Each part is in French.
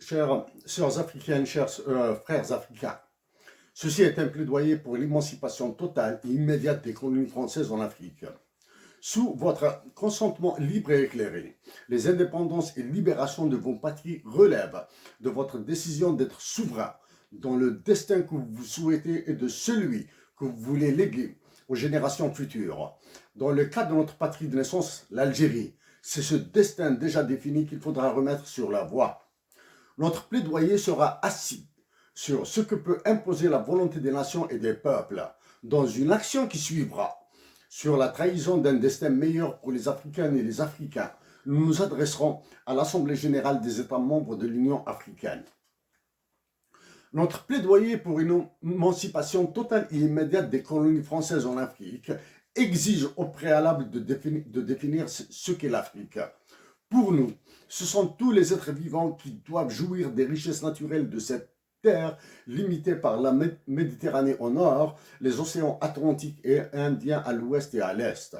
chères sœurs africaines, chers frères africains, ceci est un plaidoyer pour l'émancipation totale et immédiate des colonies françaises en Afrique. Sous votre consentement libre et éclairé, les indépendances et libérations de vos patries relèvent de votre décision d'être souverain dans le destin que vous souhaitez et de celui que vous voulez léguer aux générations futures. Dans le cas de notre patrie de naissance, l'Algérie, c'est ce destin déjà défini qu'il faudra remettre sur la voie. Notre plaidoyer sera assis sur ce que peut imposer la volonté des nations et des peuples dans une action qui suivra. Sur la trahison d'un destin meilleur pour les Africaines et les Africains, nous nous adresserons à l'Assemblée générale des États membres de l'Union africaine. Notre plaidoyer pour une émancipation totale et immédiate des colonies françaises en Afrique exige au préalable de définir ce qu'est l'Afrique. Pour nous, ce sont tous les êtres vivants qui doivent jouir des richesses naturelles de cette terre limitée par la Méditerranée au nord, les océans Atlantique et Indien à l'ouest et à l'est.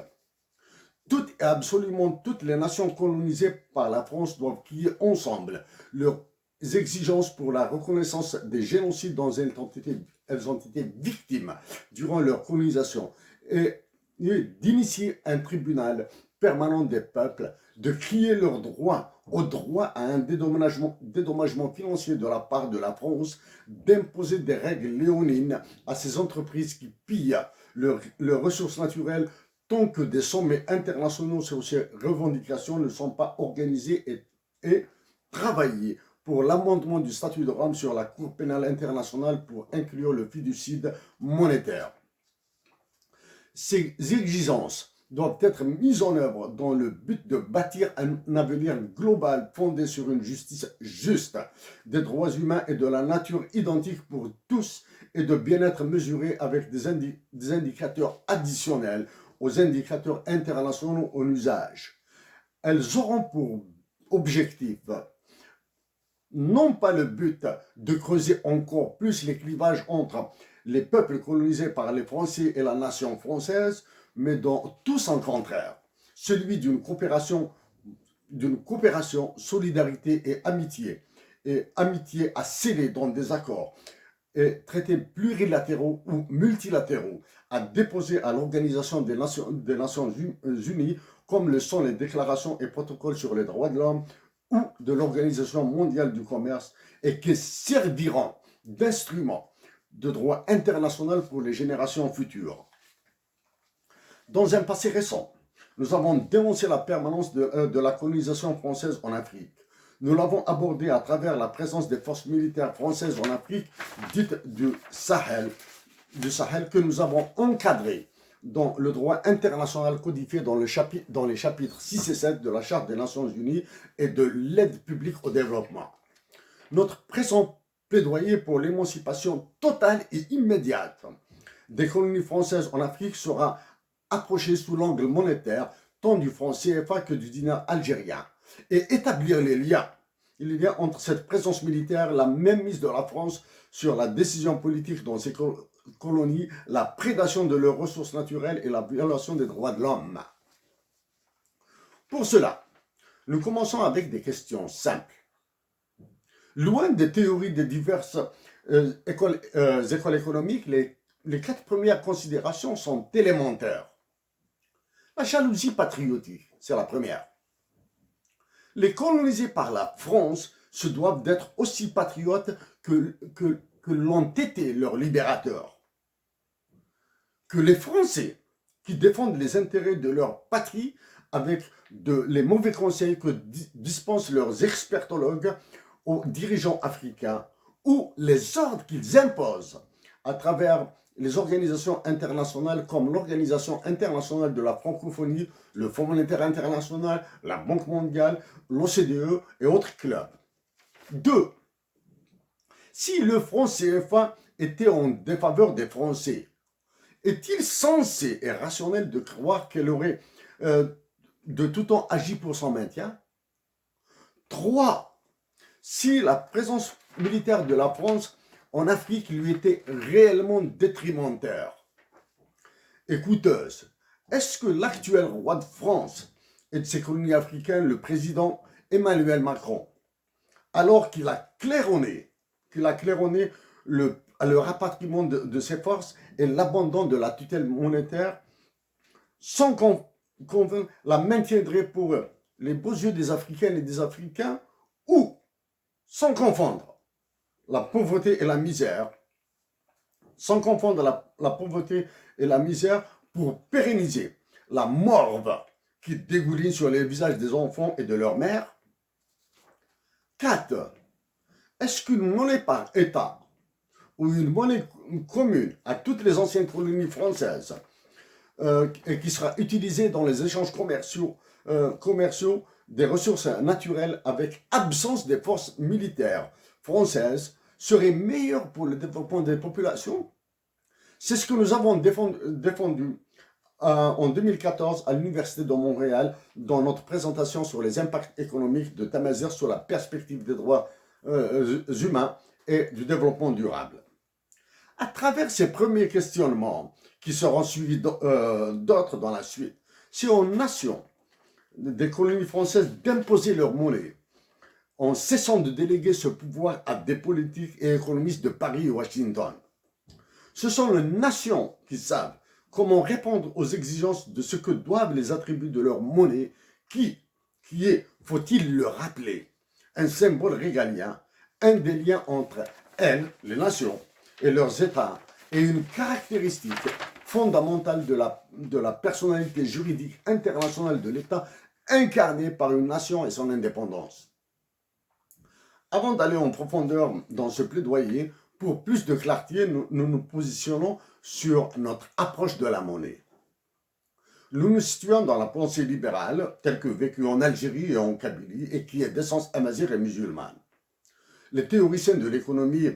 Toutes et absolument toutes les nations colonisées par la France doivent crier ensemble leurs exigences pour la reconnaissance des génocides dont elles ont été victimes durant leur colonisation et d'initier un tribunal permanent des peuples, de crier leur droit au droit à un dédommagement financier de la part de la France, d'imposer des règles léonines à ces entreprises qui pillent leurs ressources naturelles tant que des sommets internationaux sur ces revendications ne sont pas organisés et travaillés pour l'amendement du statut de Rome sur la Cour pénale internationale pour inclure le fiducide monétaire. Ces exigences doivent être mises en œuvre dans le but de bâtir un avenir global fondé sur une justice juste, des droits humains et de la nature identiques pour tous et de bien-être mesuré avec des indicateurs additionnels aux indicateurs internationaux en usage. Elles auront pour objectif non pas le but de creuser encore plus les clivages entre les peuples colonisés par les Français et la nation française, mais dans tout son contraire, celui d'une coopération, solidarité et amitié à sceller dans des accords et traités plurilatéraux ou multilatéraux à déposer à l'Organisation des Nations Unies, comme le sont les déclarations et protocoles sur les droits de l'homme ou de l'Organisation mondiale du commerce, et qui serviront d'instruments de droit international pour les générations futures. Dans un passé récent, nous avons dénoncé la permanence de la colonisation française en Afrique. Nous l'avons abordé à travers la présence des forces militaires françaises en Afrique, dite du Sahel que nous avons encadré dans le droit international codifié dans les chapitres 6 et 7 de la Charte des Nations Unies et de l'aide publique au développement. Notre présent plaidoyer pour l'émancipation totale et immédiate des colonies françaises en Afrique sera approché sous l'angle monétaire tant du franc CFA que du dinar algérien et établir les liens entre cette présence militaire, la mainmise de la France sur la décision politique dans ces colonies, la prédation de leurs ressources naturelles et la violation des droits de l'homme. Pour cela, nous commençons avec des questions simples. Loin des théories des diverses écoles économiques, les 4 premières considérations sont élémentaires. La jalousie patriotique, c'est la première. Les colonisés par la France se doivent d'être aussi patriotes que l'ont été leurs libérateurs. Que les Français qui défendent les intérêts de leur patrie avec les mauvais conseils que dispensent leurs expertologues aux dirigeants africains ou les ordres qu'ils imposent à travers les organisations internationales comme l'Organisation internationale de la francophonie, le Fonds monétaire international, la Banque mondiale, l'OCDE et autres clubs. 2. Si le franc CFA était en défaveur des Français, est-il sensé et rationnel de croire qu'elle aurait de tout temps agi pour son maintien? 3. Si la présence militaire de la France en Afrique lui était réellement détrimentaire et coûteuse, est-ce que l'actuel roi de France et de ses colonies africaines, le président Emmanuel Macron, alors qu'il a claironné le rapatriement de ses forces et l'abandon de la tutelle monétaire, sans qu'on la maintiendrait pour les beaux yeux des Africaines et des Africains, ou sans confondre la pauvreté et la misère, sans confondre la pauvreté et la misère pour pérenniser la morve qui dégouline sur les visages des enfants et de leurs mères. 4. Est-ce qu'une monnaie par État ou une monnaie commune à toutes les anciennes colonies françaises et qui sera utilisée dans les échanges commerciaux des ressources naturelles avec absence des forces militaires françaises serait meilleure pour le développement des populations? C'est ce que nous avons défendu en 2014 à l'Université de Montréal dans notre présentation sur les impacts économiques de Tamazight sur la perspective des droits humains et du développement durable. À travers ces premiers questionnements, qui seront suivis d'autres dans la suite, si aux nations des colonies françaises d'imposer leur monnaie, en cessant de déléguer ce pouvoir à des politiques et économistes de Paris et Washington, ce sont les nations qui savent comment répondre aux exigences de ce que doivent les attributs de leur monnaie, qui est, faut-il le rappeler, un symbole régalien, un des liens entre elles, les nations, et leurs États, et une caractéristique fondamentale de la personnalité juridique internationale de l'État incarnée par une nation et son indépendance. Avant d'aller en profondeur dans ce plaidoyer, pour plus de clarté, nous nous positionnons sur notre approche de la monnaie. Nous nous situons dans la pensée libérale, telle que vécue en Algérie et en Kabylie, et qui est d'essence amazigh et musulmane. Les théoriciens de l'économie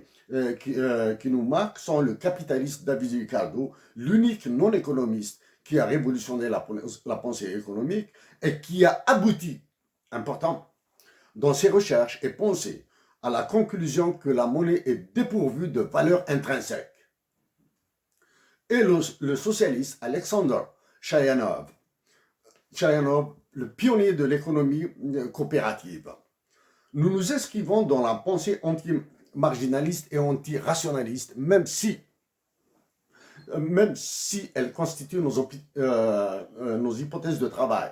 qui nous marquent sont le capitaliste David Ricardo, l'unique non-économiste qui a révolutionné la pensée économique et qui a abouti, important, dans ses recherches et pensées, à la conclusion que la monnaie est dépourvue de valeur intrinsèque. Et le socialiste Alexander Chayanov, le pionnier de l'économie coopérative. Nous nous inscrivons dans la pensée anti-marginaliste et anti-rationaliste, même si elle constitue nos hypothèses de travail.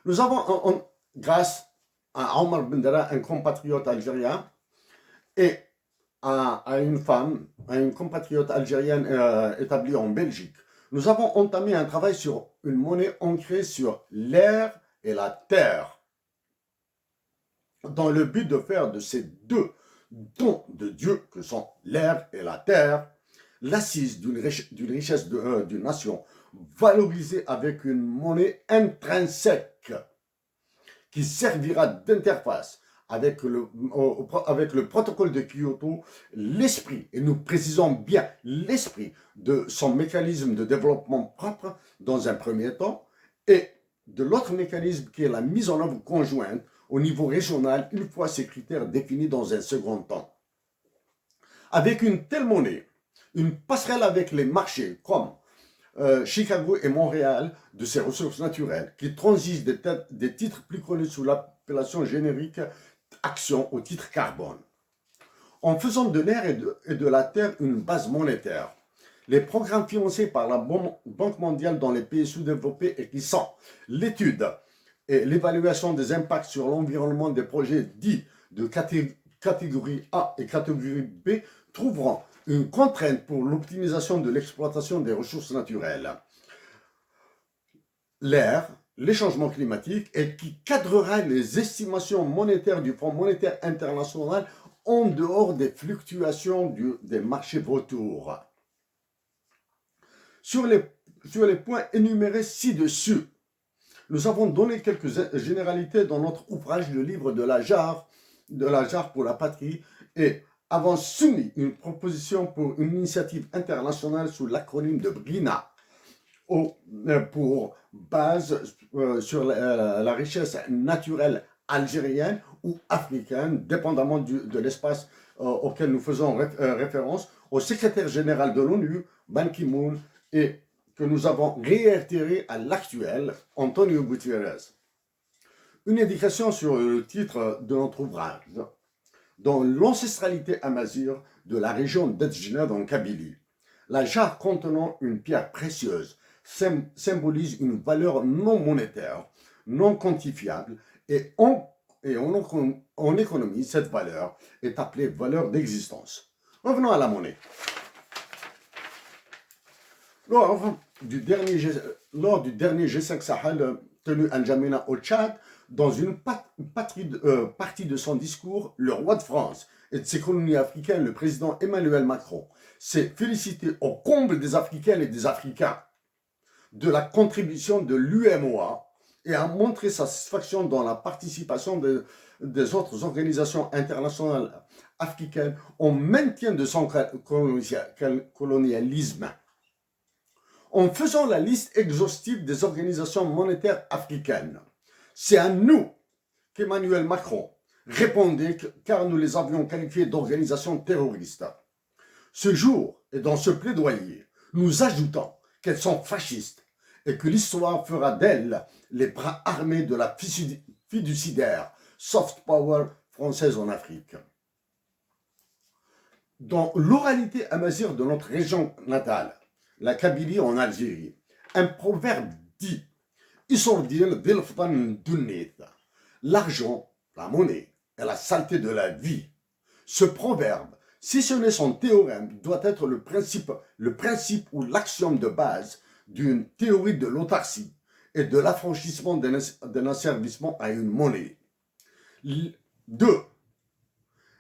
Nous avons, grâce à Omar Bendera, un compatriote algérien, et à une compatriote algérienne établie en Belgique, nous avons entamé un travail sur une monnaie ancrée sur l'air et la terre, dans le but de faire de ces deux dons de Dieu, que sont l'air et la terre, l'assise d'une richesse d'une nation, valorisée avec une monnaie intrinsèque, qui servira d'interface avec le protocole de Kyoto, l'esprit, et nous précisons bien l'esprit de son mécanisme de développement propre dans un premier temps, et de l'autre mécanisme qui est la mise en œuvre conjointe au niveau régional, une fois ces critères définis dans un second temps. Avec une telle monnaie, une passerelle avec les marchés comme Chicago et Montréal de ces ressources naturelles qui transigent des titres plus connus sous l'appellation générique action au titre carbone. En faisant de l'air et de la terre une base monétaire, les programmes financés par la Banque mondiale dans les pays sous-développés et qui sont l'étude et l'évaluation des impacts sur l'environnement des projets dits de catégorie A et catégorie B trouveront une contrainte pour l'optimisation de l'exploitation des ressources naturelles, l'air, les changements climatiques, et qui cadrera les estimations monétaires du Fonds monétaire international en dehors des fluctuations des marchés vautours. Sur les points énumérés ci-dessus, nous avons donné quelques généralités dans notre ouvrage, le livre de la jarre pour la patrie, et avons soumis une proposition pour une initiative internationale sous l'acronyme de BRINA, pour base sur la richesse naturelle algérienne ou africaine, dépendamment de l'espace auquel nous faisons référence, au secrétaire général de l'ONU, Ban Ki-moon, et que nous avons réitéré à l'actuel, Antonio Guterres. Une indication sur le titre de notre ouvrage. Dans l'ancestralité amazigh de la région d'Edjna en Kabylie, la jarre contenant une pierre précieuse symbolise une valeur non monétaire, non quantifiable, et en économie, cette valeur est appelée valeur d'existence. Revenons à la monnaie. Lors du dernier G5 Sahel tenu à N'Djamena au Tchad, dans une partie de son discours, le roi de France et de ses colonies africaines, le président Emmanuel Macron, s'est félicité au comble des Africaines et des Africains de la contribution de l'UMOA et a montré sa satisfaction dans la participation des autres organisations internationales africaines au maintien de son colonialisme. En faisant la liste exhaustive des organisations monétaires africaines, c'est à nous qu'Emmanuel Macron répondait car nous les avions qualifiées d'organisations terroristes. Ce jour, et dans ce plaidoyer, nous ajoutons qu'elles sont fascistes et que l'histoire fera d'elles les bras armés de la fiduciaire soft power française en Afrique. Dans l'oralité amazigh de notre région natale, la Kabylie en Algérie, un proverbe dit l'argent, la monnaie, est la saleté de la vie. Ce proverbe, si ce n'est son théorème, doit être le principe ou l'axiome de base d'une théorie de l'autarcie et de l'affranchissement d'un asservissement à une monnaie. 2.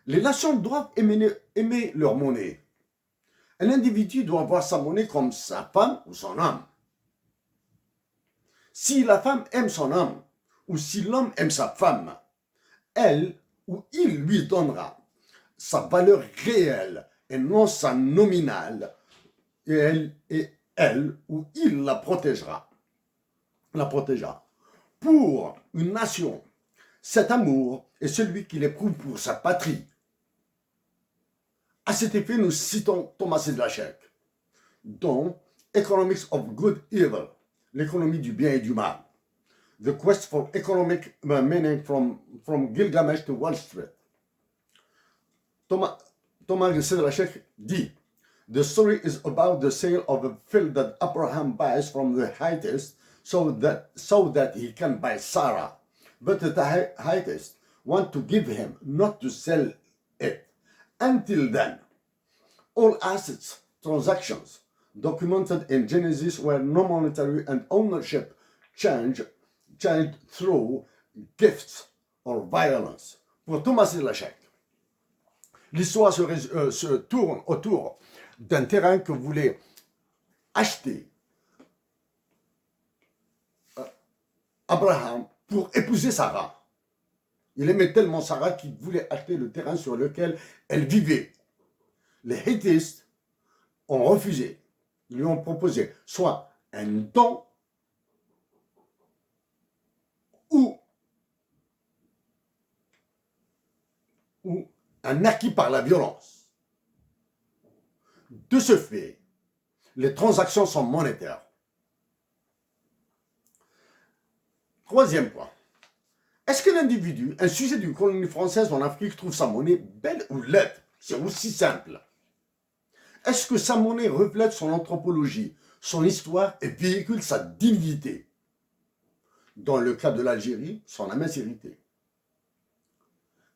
Les nations doivent aimer leur monnaie. Un individu doit voir sa monnaie comme sa femme ou son âme. Si la femme aime son homme, ou si l'homme aime sa femme, elle ou il lui donnera sa valeur réelle et non sa nominale, et elle ou il la protégera. Pour une nation, cet amour est celui qu'il éprouve pour sa patrie. À cet effet, nous citons Thomas Sedlacek dans Economics of Good Evil, l'économie du bien et du mal. The Quest for Economic Meaning from Gilgamesh to Wall Street. Thomas Sedlacek dit, the story is about the sale of a field that Abraham buys from the Hittites so that he can buy Sarah. But the Hittites want to give him, not to sell it. Until then, all assets, transactions, documented in Genesis were no monetary and ownership changed through gifts or violence. Pour Thomas Sedlacek, l'histoire se tourne autour d'un terrain que voulait acheter Abraham pour épouser Sarah. Il aimait tellement Sarah qu'il voulait acheter le terrain sur lequel elle vivait. Les Hittites ont refusé. Ils lui ont proposé soit un don ou un acquis par la violence. De ce fait, les transactions sont monétaires. Troisième point. Est-ce que l'individu, un sujet d'une colonie française en Afrique, trouve sa monnaie belle ou laide? C'est aussi simple. Est-ce que sa monnaie reflète son anthropologie, son histoire et véhicule sa dignité? Dans le cas de l'Algérie, son amazérité.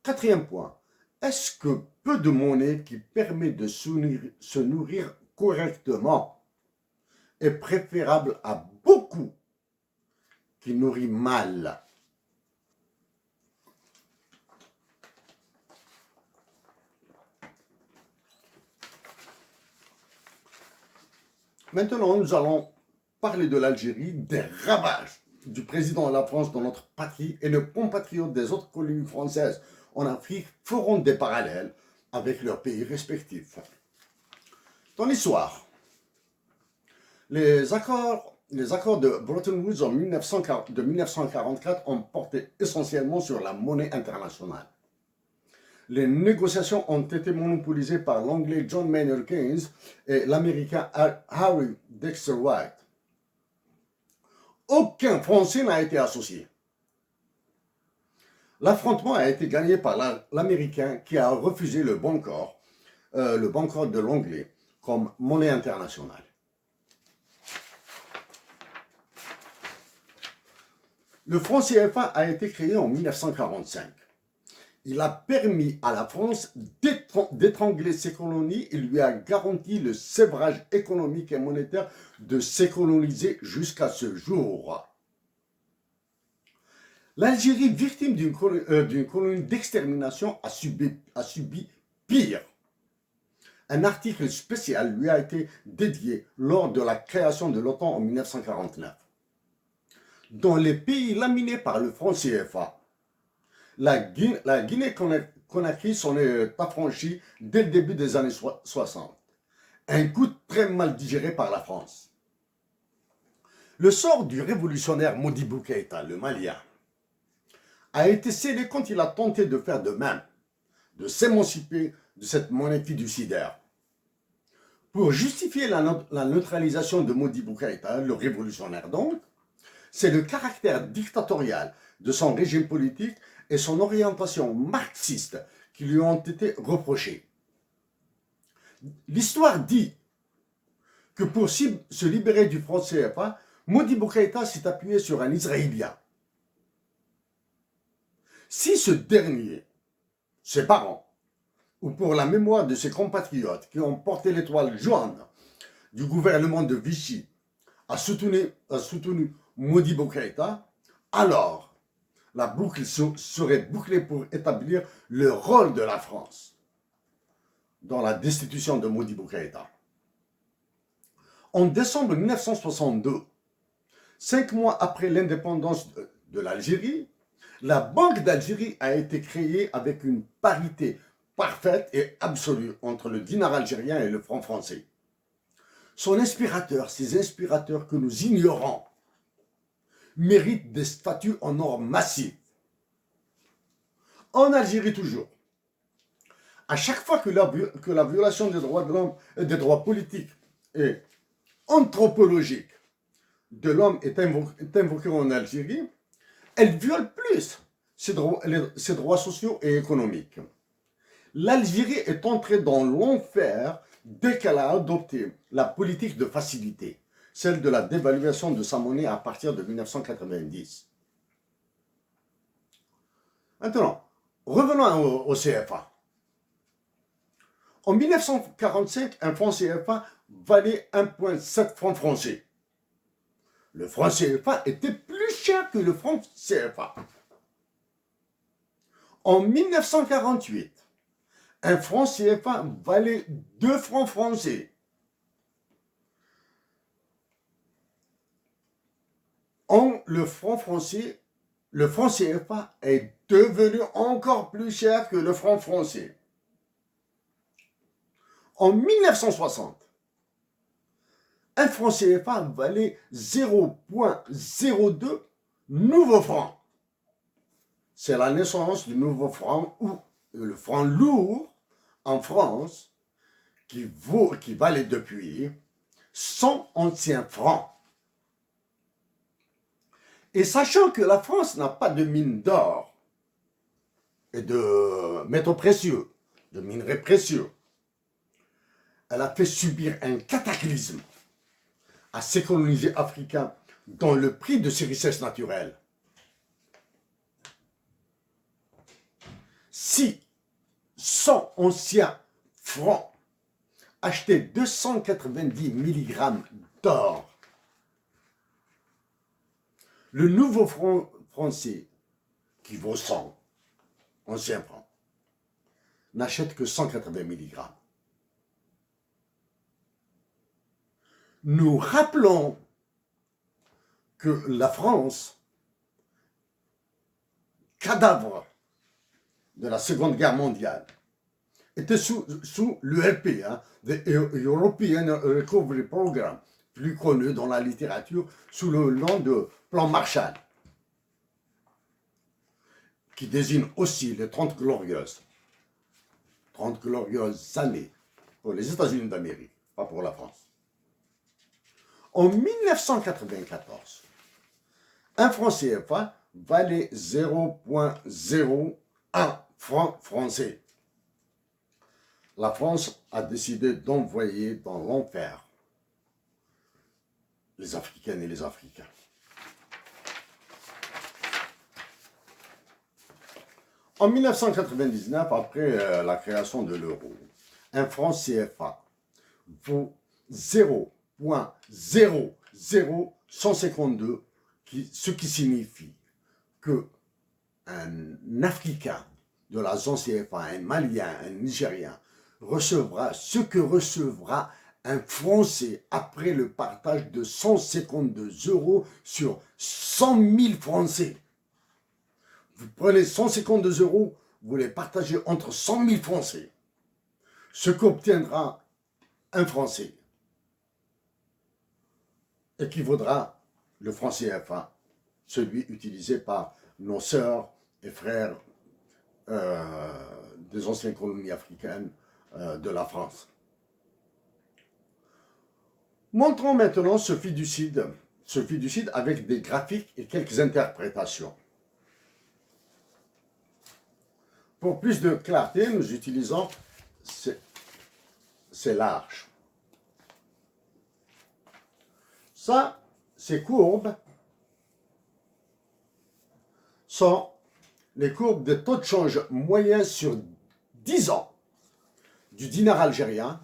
Quatrième point. Est-ce que peu de monnaie qui permet de se nourrir correctement est préférable à beaucoup qui nourrit mal? Maintenant, nous allons parler de l'Algérie, des ravages du président de la France dans notre patrie, et nos compatriotes des autres colonies françaises en Afrique feront des parallèles avec leurs pays respectifs. Dans l'histoire, les accords de Bretton Woods de 1944 ont porté essentiellement sur la monnaie internationale. Les négociations ont été monopolisées par l'anglais John Maynard Keynes et l'américain Harry Dexter White. Aucun Français n'a été associé. L'affrontement a été gagné par l'Américain qui a refusé le Bancor de l'anglais comme monnaie internationale. Le franc CFA a été créé en 1945. Il a permis à la France d'étrangler ses colonies et lui a garanti le sévrage économique et monétaire de ses colonisés jusqu'à ce jour. L'Algérie, victime d'une colonie d'extermination, a subi pire. Un article spécial lui a été dédié lors de la création de l'OTAN en 1949. Dans les pays laminés par le franc CFA, la Guinée-Conakry s'en est affranchie dès le début des années 60. Un coup très mal digéré par la France. Le sort du révolutionnaire Modibo Keïta, le Malien, a été scellé quand il a tenté de faire de même, de s'émanciper de cette monnaie fiduciaire. Pour justifier la neutralisation de Modibo Keïta, le révolutionnaire donc, c'est le caractère dictatorial de son régime politique et son orientation marxiste qui lui ont été reprochés. L'histoire dit que pour se libérer du franc CFA, Modibo Keïta s'est appuyé sur un Israélien. Si ce dernier, ses parents, ou pour la mémoire de ses compatriotes qui ont porté l'étoile jaune du gouvernement de Vichy, a soutenu Modibo Keïta, alors la boucle serait bouclée pour établir le rôle de la France dans la destitution de Modibo Keïta. En décembre 1962, 5 mois après l'indépendance de l'Algérie, la Banque d'Algérie a été créée avec une parité parfaite et absolue entre le dinar algérien et le franc français. Ces inspirateurs que nous ignorons, méritent des statuts en or massif. En Algérie toujours, à chaque fois que la violation des droits de l'homme, des droits politiques et anthropologiques de l'homme est invoquée en Algérie, elle viole plus ses droits sociaux et économiques. L'Algérie est entrée dans l'enfer dès qu'elle a adopté la politique de facilité, celle de la dévaluation de sa monnaie à partir de 1990. Maintenant, revenons au CFA. En 1945, un franc CFA valait 1,7 francs français. Le franc CFA était plus cher que le franc CFA. En 1948, un franc CFA valait 2 francs français. Le franc CFA est devenu encore plus cher que le franc français. En 1960, un franc CFA valait 0,02 nouveaux francs. C'est la naissance du nouveau franc ou le franc lourd en France qui valait depuis 100 anciens francs. Et sachant que la France n'a pas de mine d'or et de métaux précieux, de minerais précieux, elle a fait subir un cataclysme à ses colonisés africains dans le prix de ses richesses naturelles. Si 100 anciens francs achetaient 290 mg d'or, le nouveau franc français, qui vaut 100 anciens francs, n'achète que 180 mg. Nous rappelons que la France, cadavre de la Seconde Guerre mondiale, était sous l'ERP, the European Recovery Program, plus connu dans la littérature sous le nom de Plan Marshall, qui désigne aussi les 30 glorieuses années pour les États-Unis d'Amérique, pas pour la France. En 1994, un franc CFA valait 0,01 franc français. La France a décidé d'envoyer dans l'enfer les Africaines et les Africains. En 1999, après la création de l'euro, un franc CFA vaut 0,00152, ce qui signifie que un Africain de la zone CFA, un Malien, un Nigérien, recevra ce que recevra un Français après le partage de 152 € sur 100 000 Français. Vous prenez 152 €, vous les partagez entre 100 000 Français. Ce qu'obtiendra un Français équivaudra le franc CFA, celui utilisé par nos sœurs et frères des anciennes colonies africaines de la France. Montrons maintenant ce fiducide avec des graphiques et quelques interprétations. Pour plus de clarté, nous utilisons ces larges. Ça, ces courbes sont les courbes de taux de change moyen sur 10 ans du dinar algérien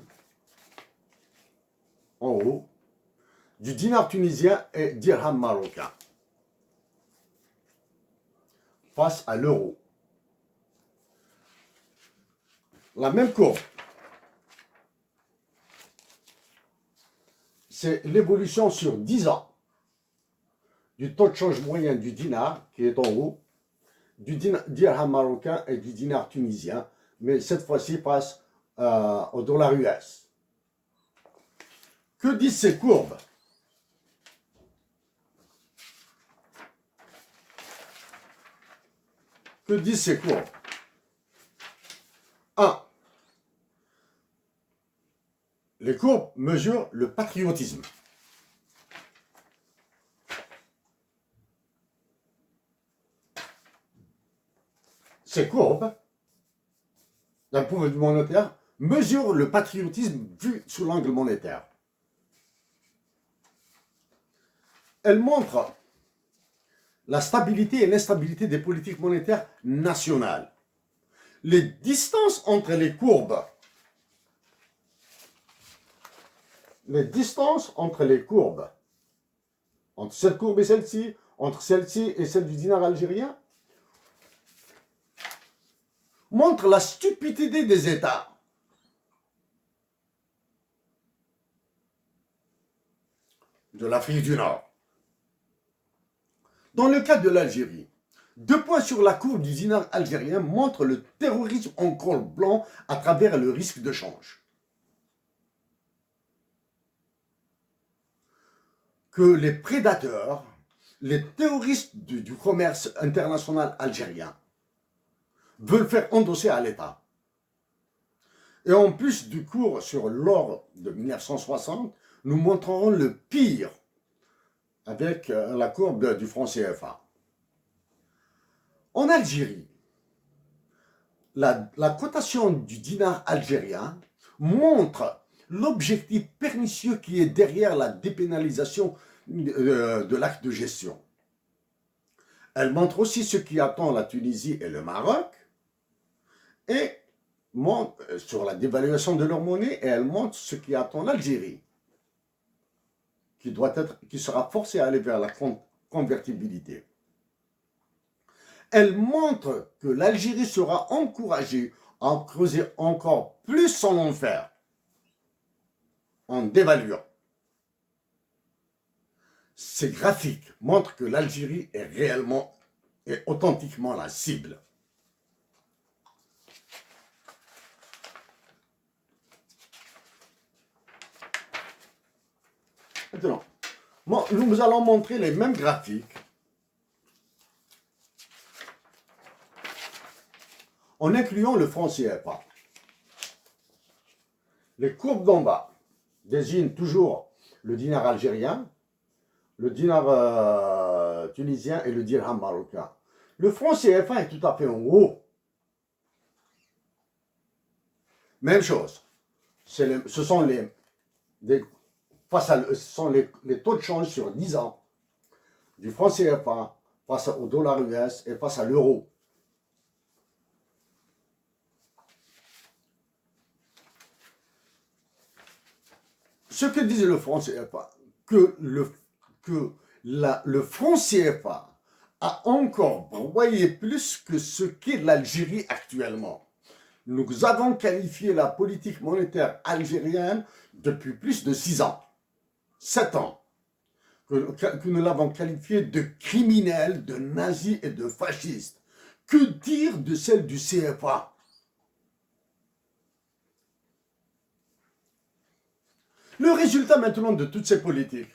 en haut, du dinar tunisien et dirham marocain face à l'euro. La même courbe, c'est l'évolution sur 10 ans du taux de change moyen du dinar, qui est en haut, du dirham marocain et du dinar tunisien, mais cette fois-ci passe au dollar US. Que disent ces courbes? Que disent ces courbes? 1. Les courbes mesurent le patriotisme. Ces courbes, d'un point de vue monétaire, mesurent le patriotisme vu sous l'angle monétaire. Elles montrent la stabilité et l'instabilité des politiques monétaires nationales. Les distances entre les courbes, entre cette courbe et celle-ci, entre celle-ci et celle du dinar algérien, montrent la stupidité des États. De l'Afrique du Nord. Dans le cas de l'Algérie, 2 points sur la courbe du dinar algérien montrent le terrorisme en col blanc à travers le risque de change. Que les prédateurs, les terroristes du commerce international algérien veulent faire endosser à l'État. Et en plus du cours sur l'or de 1960, nous montrerons le pire avec la courbe du franc CFA. En Algérie, la cotation du dinar algérien montre l'objectif pernicieux qui est derrière la dépénalisation de l'acte de gestion. Elle montre aussi ce qui attend la Tunisie et le Maroc, et montre sur la dévaluation de leur monnaie, et elle montre ce qui attend l'Algérie, qui sera forcée à aller vers la convertibilité. Elle montre que l'Algérie sera encouragée à creuser encore plus son enfer en dévaluant. Ces graphiques montrent que l'Algérie est réellement et authentiquement la cible. Maintenant, nous allons montrer les mêmes graphiques en incluant le franc CFA. Les courbes d'en bas désignent toujours le dinar algérien, le dinar tunisien et le dirham marocain. Le franc CFA est tout à fait en haut. Même chose. Ce sont les taux de change sur 10 ans du franc CFA face au dollar US et face à l'euro. Ce que disait le franc CFA, que le franc CFA a encore broyé plus que ce qu'est l'Algérie actuellement. Nous avons qualifié la politique monétaire algérienne depuis plus de 6 ans, 7 ans, que nous l'avons qualifiée de criminelle, de nazi et de fasciste. Que dire de celle du CFA? Le résultat maintenant de toutes ces politiques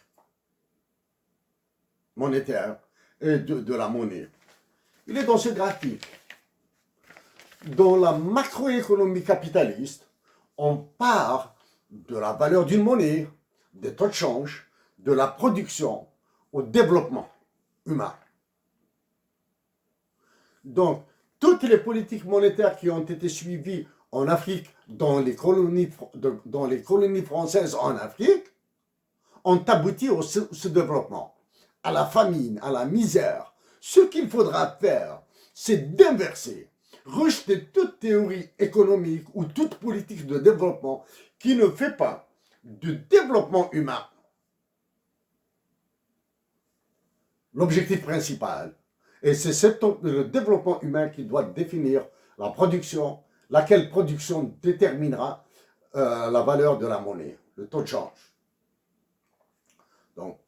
monétaires et de la monnaie, il est dans ce graphique. Dans la macroéconomie capitaliste, on part de la valeur d'une monnaie, des taux de change, de la production au développement humain. Donc, toutes les politiques monétaires qui ont été suivies en Afrique, dans les colonies françaises en Afrique, ont abouti au sous-développement, à la famine, à la misère. Ce qu'il faudra faire, c'est d'inverser, rejeter toute théorie économique ou toute politique de développement qui ne fait pas de développement humain l'objectif principal. Et c'est le développement humain qui doit définir la production, laquelle production déterminera la valeur de la monnaie, le taux de change. Donc,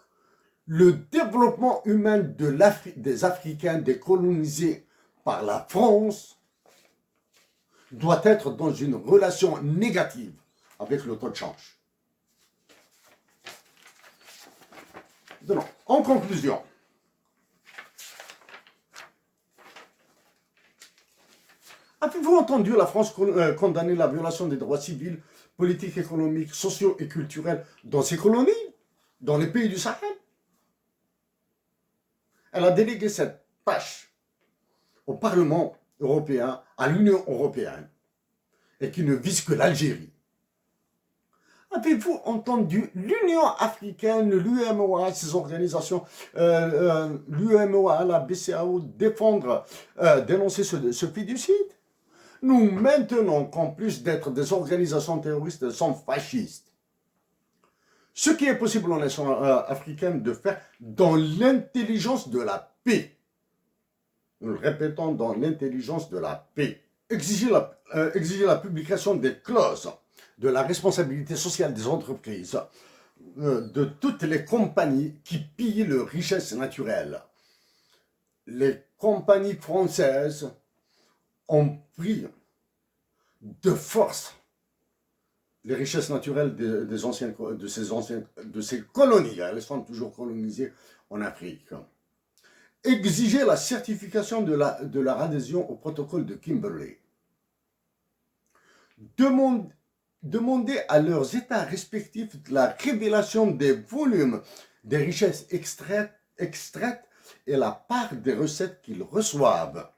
le développement humain des Africains décolonisés par la France doit être dans une relation négative avec le taux de change. Donc, en conclusion, avez-vous entendu la France condamner la violation des droits civils, politiques, économiques, sociaux et culturels dans ses colonies, dans les pays du Sahel? Elle a délégué cette tâche au Parlement européen, à l'Union européenne, et qui ne vise que l'Algérie. Avez-vous entendu l'Union africaine, l'UEMOA, ces organisations, l'UEMOA, la BCAO, dénoncer ce fiducide? Nous maintenons qu'en plus d'être des organisations terroristes, elles sont fascistes. Ce qui est possible en nation africaine de faire dans l'intelligence de la paix. Nous le répétons, dans l'intelligence de la paix. Exiger la publication des clauses de la responsabilité sociale des entreprises, de toutes les compagnies qui pillent leurs richesses naturelles. Les compagnies françaises ont pris de force les richesses naturelles de ces colonies. Elles sont toujours colonisées en Afrique. Exiger la certification de leur adhésion au protocole de Kimberley. Demander à leurs États respectifs la révélation des volumes des richesses extraites et la part des recettes qu'ils reçoivent.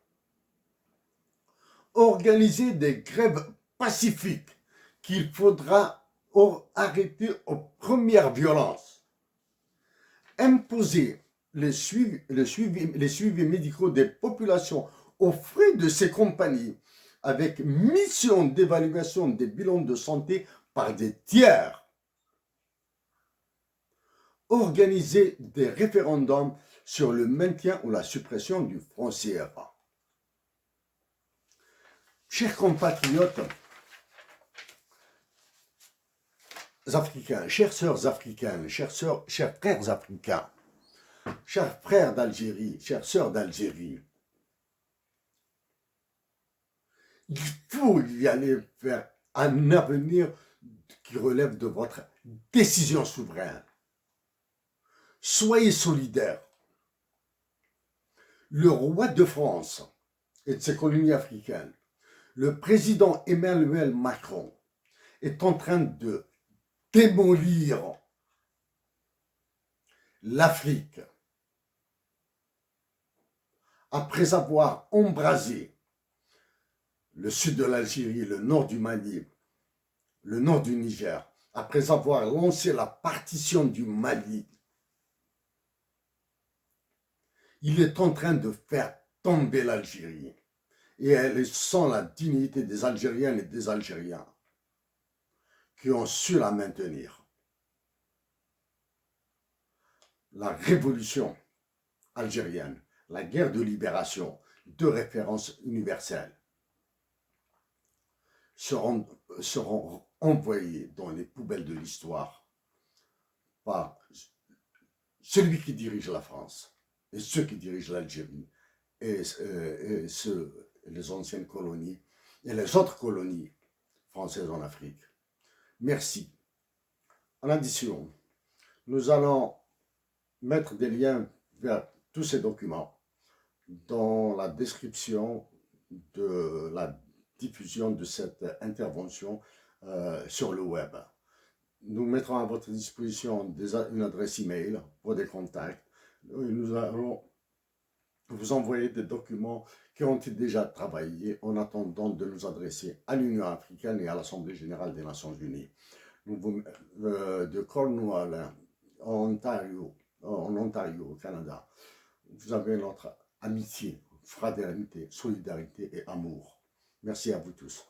Organiser des grèves pacifiques qu'il faudra arrêter aux premières violences. Imposer les suivis médicaux des populations aux frais de ces compagnies avec mission d'évaluation des bilans de santé par des tiers. Organiser des référendums sur le maintien ou la suppression du franc CFA. Chers compatriotes africains, chères sœurs africaines, chers frères africains, chers frères d'Algérie, chères sœurs d'Algérie, il faut y aller vers un avenir qui relève de votre décision souveraine. Soyez solidaires. Le roi de France et de ses colonies africaines, le président Emmanuel Macron, est en train de démolir l'Afrique. après avoir embrasé le sud de l'Algérie, le nord du Mali, le nord du Niger, après avoir lancé la partition du Mali, il est en train de faire tomber l'Algérie. Et elle est sans la dignité des Algériennes et des Algériens qui ont su la maintenir. La révolution algérienne, la guerre de libération, de référence universelle, seront envoyés dans les poubelles de l'histoire par celui qui dirige la France et ceux qui dirigent l'Algérie et les anciennes colonies et les autres colonies françaises en Afrique. Merci. En addition, nous allons mettre des liens vers tous ces documents dans la description de la diffusion de cette intervention sur le web. Nous mettrons à votre disposition une adresse email pour des contacts. Nous allons vous envoyer des documents qui ont été déjà travaillés en attendant de nous adresser à l'Union africaine et à l'Assemblée générale des Nations unies. De Cornwall, en Ontario, au Canada, vous avez notre amitié, fraternité, solidarité et amour. Merci à vous tous.